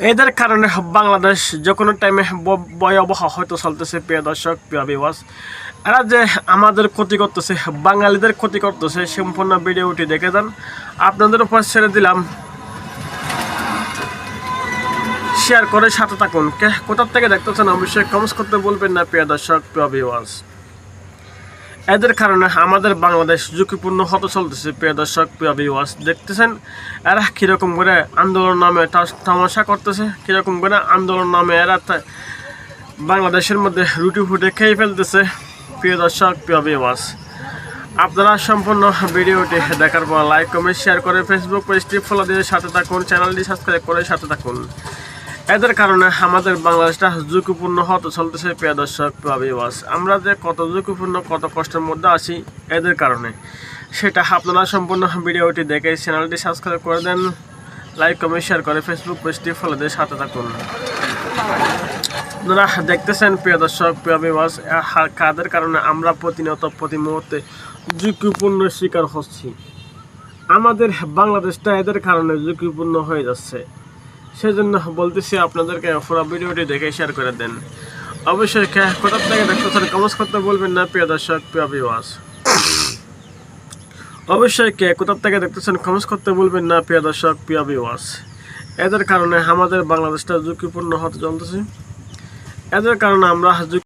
এদের কারণে বাংলাদেশ যে কোনো টাইমে ভয়াবহ হয়তো চলতেছে। প্রিয় দর্শক, প্রিয় ভিউয়ার্স, এরা যে আমাদের ক্ষতি করতেছে, বাঙালিদের ক্ষতি করতেছে, সম্পূর্ণ ভিডিওটি দেখে যান। আপনাদের উপর ছেড়ে দিলাম, শেয়ার করে সাথে থাকুন। কোথার থেকে দেখতেছেন অবশ্যই কমেন্টস করতে বলবেন না। প্রিয় দর্শক, প্রিয় ভিউয়ার্স, এদের কারণে আমাদের বাংলাদেশ ঝুঁকিপূর্ণ হতে চলতেছে। প্রিয় দর্শক, প্রিয় ভিউয়ার্স, দেখতেছেন এরা কীরকম করে আন্দোলন নামে তামাশা করতেছে, কীরকম করে আন্দোলন নামে এরা বাংলাদেশের মধ্যে রুটি ফুটে খেয়ে ফেলতেছে। প্রিয় দর্শক, প্রিয় ভিউয়ার্স, আপনারা সম্পূর্ণ ভিডিওটি দেখার পর লাইক কমেন্ট শেয়ার করে ফেসবুক পেজটি ফলো দিয়ে সাথে থাকুন, চ্যানেলটি সাবস্ক্রাইব করে সাথে থাকুন। এদের কারণে আমাদের বাংলাদেশটা ঝুঁকিপূর্ণ হতে চলতেছে। প্রিয় দর্শক, প্রিয় ভিউয়ার্স, আমরা যে কত ঝুঁকিপূর্ণ কত কষ্টের মধ্যে আছি এদের কারণে, সেটা আপনারা সম্পূর্ণ ভিডিওটি দেখে চ্যানেলটি সাবস্ক্রাইব করে দেন, লাইক কমেন্ট শেয়ার করে ফেসবুক পেজটি ফলো দিয়ে সাথে থাকুন। আপনারা দেখতেছেন প্রিয় দর্শক, প্রিয় ভিউয়ার্স, কাদের কারণে আমরা প্রতিনিয়ত প্রতি মুহূর্তে ঝুঁকিপূর্ণ শিকার হচ্ছি। আমাদের বাংলাদেশটা এদের কারণে ঝুঁকিপূর্ণ হয়ে যাচ্ছে। সেজন্য বলতেছি আপনাদেরকে পুরো ভিডিওটি দেখে শেয়ার করে দেন। অবশ্যই কোথা থেকে দেখতেছেন কমেন্টস করতে বলবেন না। প্রিয় দর্শক, প্রিয় ভিউয়ার্স, অবশ্যই কোথা থেকে দেখতেছেন কমেন্টস করতে বলবেন না। প্রিয় দর্শক, প্রিয় ভিউয়ার্স, এদের কারণে আমাদের বাংলাদেশটা ঝুঁকিপূর্ণ হতে চলতেছে। এদের কারণে আমরা